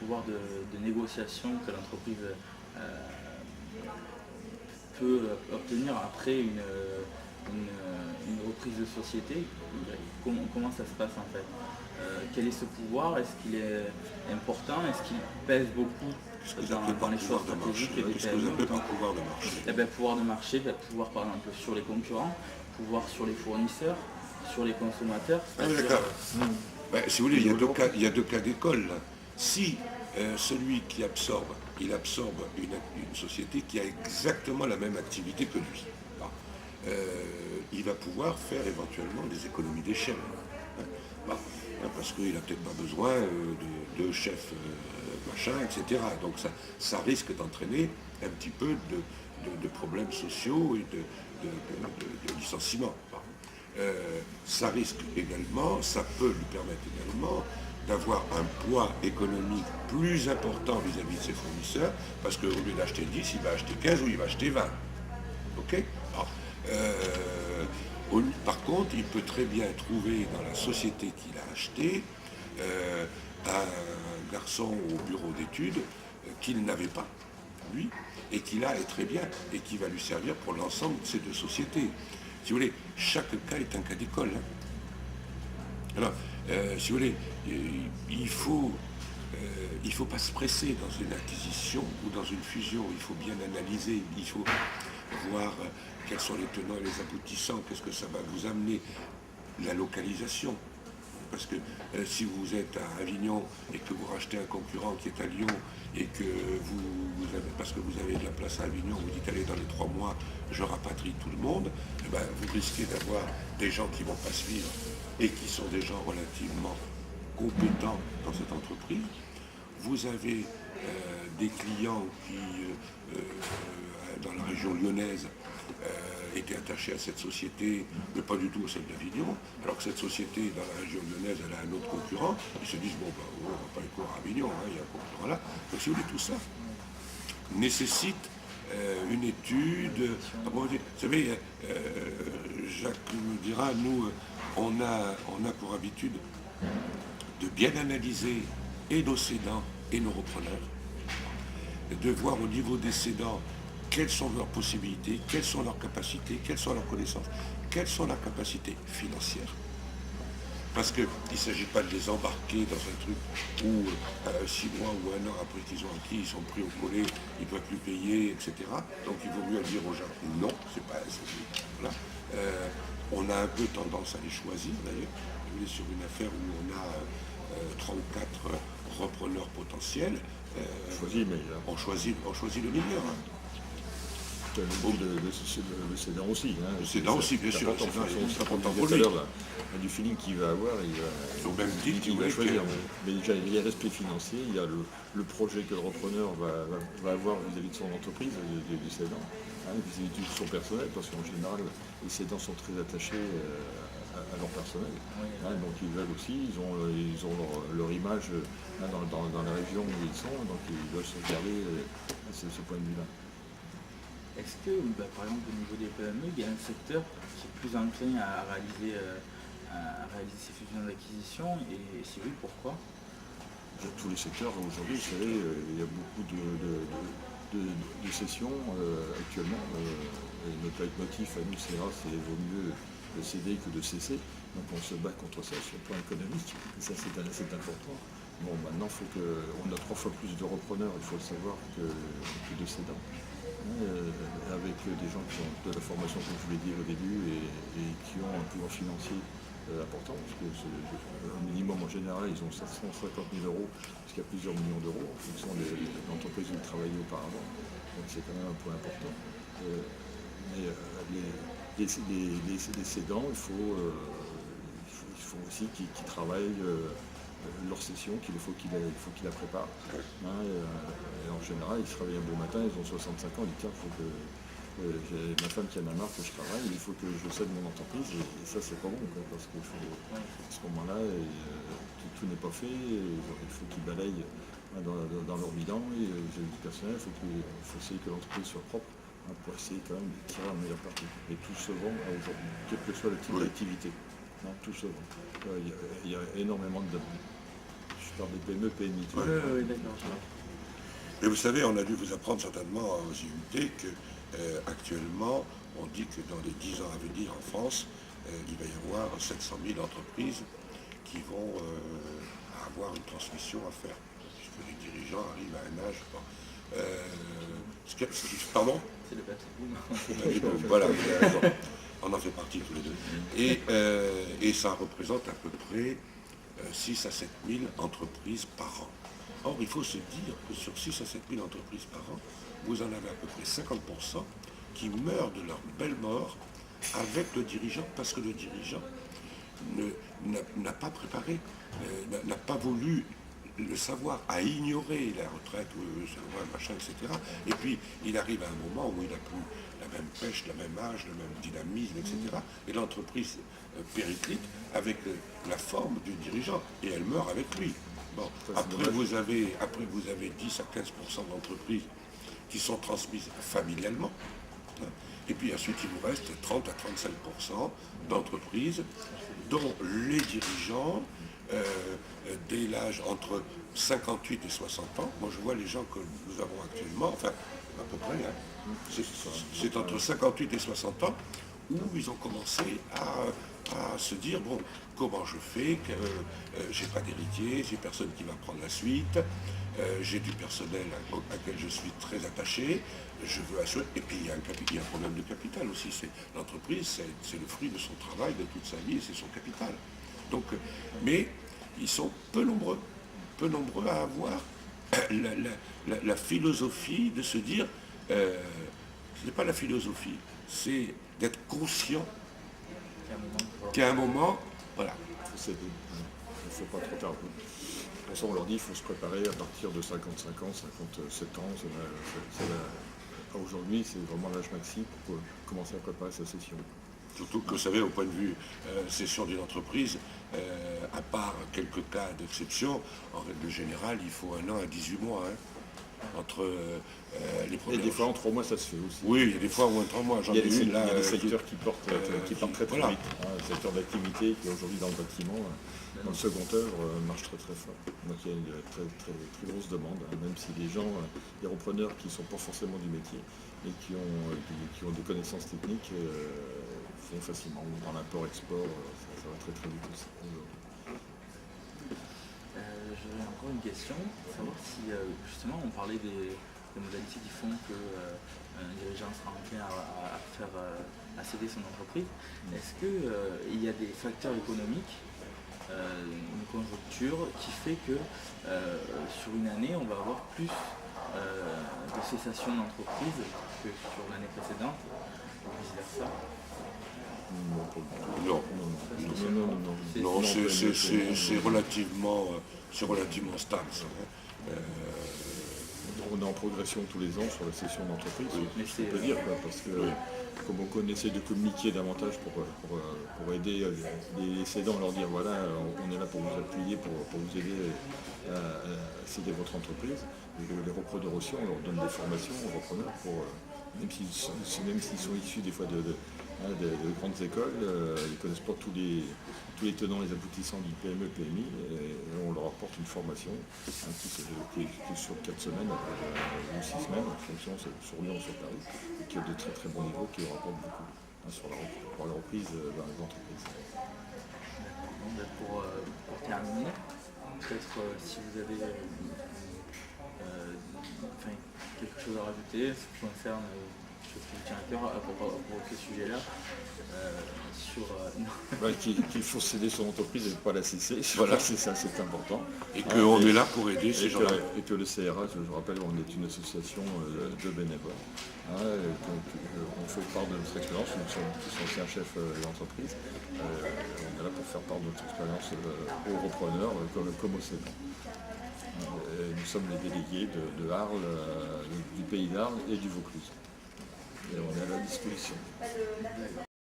pouvoir de négociation que l'entreprise peut obtenir après une reprise de société. Comment ça se passe en fait? Quel est ce pouvoir? Est-ce qu'il est important? Est-ce qu'il pèse beaucoup Qu'est-ce que vous dans, appelez dans par les choix pouvoir de marché? stratégiques des Qu'est-ce que vous PME? appelez par pouvoir de marché? Eh ben, pouvoir de marché, ben, pouvoir par exemple sur les concurrents, pouvoir sur les fournisseurs, sur les consommateurs. Ah oui, C'est-à-dire, d'accord. Ben, si vous voulez, il y a deux cas d'école là. Si celui qui absorbe, il absorbe une société qui a exactement la même activité que lui, bon, il va pouvoir faire éventuellement des économies d'échelle. Hein. Bon, parce qu'il n'a peut-être pas besoin de deux chefs machin, etc. Donc ça risque d'entraîner un petit peu de problèmes sociaux et de licenciements. Bon. Ça risque également, ça peut lui permettre également d'avoir un poids économique plus important vis-à-vis de ses fournisseurs, parce qu'au lieu d'acheter 10, il va acheter 15 ou il va acheter 20. Ok. Alors, par contre, il peut très bien trouver dans la société qu'il a achetée un garçon au bureau d'études qu'il n'avait pas, lui, et qu'il a est très bien, et qui va lui servir pour l'ensemble de ces deux sociétés. Si vous voulez, chaque cas est un cas d'école. Hein. Alors, si vous voulez, il faut pas se presser dans une acquisition ou dans une fusion. Il faut bien analyser. Il faut voir quels sont les tenants et les aboutissants. Qu'est-ce que ça va vous amener? La localisation. Parce que si vous êtes à Avignon et que vous rachetez un concurrent qui est à Lyon et que vous avez, parce que vous avez de la place à Avignon, vous dites allez dans les 3 mois, je rapatrie tout le monde, eh ben, vous risquez d'avoir des gens qui ne vont pas suivre et qui sont des gens relativement compétents dans cette entreprise. Vous avez des clients qui, dans la région lyonnaise, étaient attachés à cette société, mais pas du tout à celle d'Avignon, alors que cette société, dans la région lyonnaise, elle a un autre concurrent, ils se disent, bon, ben, on ne va pas aller courir à Avignon, hein, il y a un concurrent là. Donc si vous voulez, tout ça nécessite une étude. Vous savez, Jacques me dira, nous, on a pour habitude de bien analyser et nos cédants et nos repreneurs, de voir au niveau des cédants quelles sont leurs possibilités, quelles sont leurs capacités, quelles sont leurs connaissances, quelles sont leurs capacités financières. Parce qu'il ne s'agit pas de les embarquer dans un truc où 6 mois ou 1 an après qu'ils ont acquis, ils sont pris au collet, ils ne peuvent plus payer, etc. Donc il vaut mieux dire aux gens non, c'est pas voilà. On a un peu tendance à les choisir d'ailleurs. On est sur une affaire où on a 3 ou 4 repreneurs potentiels. On choisit le meilleur. Hein. Le cédant aussi. Hein. Le cédant aussi, bien sûr. C'est important pour lui. Du feeling qu'il va avoir, il va choisir. Mais déjà, il y a l'aspect financier, il y a le projet que le repreneur va avoir vis-à-vis de son entreprise, du cédant, hein, vis-à-vis de son personnel, parce qu'en général, les cédants sont très attachés à leur personnel. Hein, donc ils veulent aussi, ils ont leur image hein, dans la région où ils sont, donc ils veulent sauvegarder ce point de vue-là. est-ce que, par exemple, au niveau des PME, il y a un secteur qui est plus enclin à réaliser ces fusions d'acquisition? Et si oui, pourquoi? Tous les secteurs aujourd'hui, vous savez, il y a beaucoup de cessions actuellement. Notre leitmotiv à nous, c'est il vaut mieux céder que de cesser. Donc on se bat contre ça sur le plan économique. Et ça, c'est important. Bon, maintenant, on a 3 fois plus de repreneurs, il faut le savoir, que de cédants. Avec des gens qui ont de la formation, comme je vous l'ai dit au début, et qui ont un pouvoir financier important, parce que au minimum en général, ils ont 750 000 euros, parce qu'il y a plusieurs millions d'euros en fonction de l'entreprise où ils travaillaient auparavant. Donc c'est quand même un point important. Mais les cédants, il faut aussi qu'ils travaillent leur session, il faut qu'ils la préparent. Hein, et en général, ils se réveillent un beau matin, ils ont 65 ans, ils disent tiens, il faut que j'ai ma femme qui en a marre que je travaille, il faut que je cède mon entreprise, et ça c'est pas bon, quoi, parce qu'il faut à ce moment-là, tout n'est pas fait, il faut qu'ils balayent hein, dans leur bilan, et du personnel, il faut essayer que l'entreprise soit propre, hein, pour essayer quand même de tirer la meilleure partie. Et tout se vend aujourd'hui, quel que soit le type d'activité. Hein, tout se vend. Il y a énormément de parle des PME, PMI. Oui, d'accord. Mais vous savez, on a dû vous apprendre certainement aux IUT que actuellement, on dit que dans les 10 ans à venir en France, il va y avoir 700 000 entreprises qui vont avoir une transmission à faire, puisque les dirigeants arrivent à un âge. Pardon? C'est le bateau. Voilà, vous avez raison. On en fait partie tous les deux. Et ça représente à peu près 6 à 7 000 entreprises par an. Or, il faut se dire que sur 6 à 7 000 entreprises par an, vous en avez à peu près 50% qui meurent de leur belle mort avec le dirigeant, parce que le dirigeant n'a pas préparé, n'a pas voulu le savoir, a ignoré la retraite, le savoir, machin, etc. Et puis, il arrive à un moment où il n'a plus la même pêche, le même âge, le même dynamisme, etc. Et l'entreprise périclite avec la forme du dirigeant, et elle meurt avec lui. Bon, après, vous avez 10 à 15% d'entreprises qui sont transmises familialement. Et puis ensuite, il vous reste 30 à 35% d'entreprises dont les dirigeants, dès l'âge entre 58 et 60 ans, moi je vois les gens que nous avons actuellement, enfin à peu près, hein, c'est entre 58 et 60 ans, où ils ont commencé à se dire, bon, comment je fais, j'ai pas d'héritier, j'ai personne qui va prendre la suite, j'ai du personnel à quel je suis très attaché, je veux assurer, et puis il y a un problème de capital aussi, l'entreprise, c'est le fruit de son travail, de toute sa vie, et c'est son capital. Donc, mais ils sont peu nombreux à avoir la philosophie de se dire, ce n'est pas la philosophie, c'est d'être conscient qu'à un moment, voilà. Il ne faut pas trop tarder. Pour ça, on leur dit qu'il faut se préparer à partir de 55 ans, 57 ans. Aujourd'hui, c'est vraiment l'âge maxi pour commencer à préparer sa session. Surtout que vous savez, au point de vue cession d'une entreprise, à part quelques cas d'exception, en règle générale, il faut 1 an à 18 mois. Hein, entre les premiers. Et des fois en 3 mois ça se fait aussi. Oui, il y a des fois où en 3 mois, j'en ai une là. Il y a des secteurs qui portent très voilà. vite. Le secteur d'activité qui est aujourd'hui dans le bâtiment, dans le second œuvre, marche très très fort. Donc il y a une très grosse demande, même si les gens, les repreneurs qui ne sont pas forcément du métier et qui ont des connaissances techniques font facilement. Dans l'import-export, ça va très vite aussi. J'avais encore une question, savoir si justement on parlait des modalités qui font qu'un dirigeant sera enclin à céder son entreprise. Est-ce qu'il y a des facteurs économiques, une conjoncture qui fait que sur une année on va avoir plus de cessation d'entreprise que sur l'année précédente, ou vice versa? Non, c'est relativement stable. On est en progression tous les ans sur la session d'entreprise, je peux dire, parce que comme on essaie de communiquer davantage pour aider les cédants, leur dire voilà, on est là pour vous appuyer, pour vous aider à céder votre entreprise. Et les repreneurs aussi, on leur donne des formations aux repreneurs, même s'ils sont issus des fois de grandes écoles, ils ne connaissent pas tous les tenants et les aboutissants du PME, PMI, et on leur apporte une formation qui est sur 4 semaines ou 6 semaines, en fonction sur Lyon, sur Paris, et qui est de très bons niveaux, qui leur apporte beaucoup pour la reprise dans les entreprises. Pour terminer, peut-être si vous avez quelque chose à rajouter, ce qui concerne chose qui me tient à cœur pour ce sujet-là. Qu'il faut céder son entreprise et ne pas la cesser. Voilà, c'est ça, c'est important. Et qu'on est là pour aider ces gens-là. Et que le CRA, je rappelle, on est une association de bénévoles. On fait part de notre expérience, nous sommes tous anciens chefs d'entreprise. On est là pour faire part de notre expérience aux repreneurs comme aux cédants. Nous sommes les délégués de Arles, du pays d'Arles et du Vaucluse. Et on est à la disposition.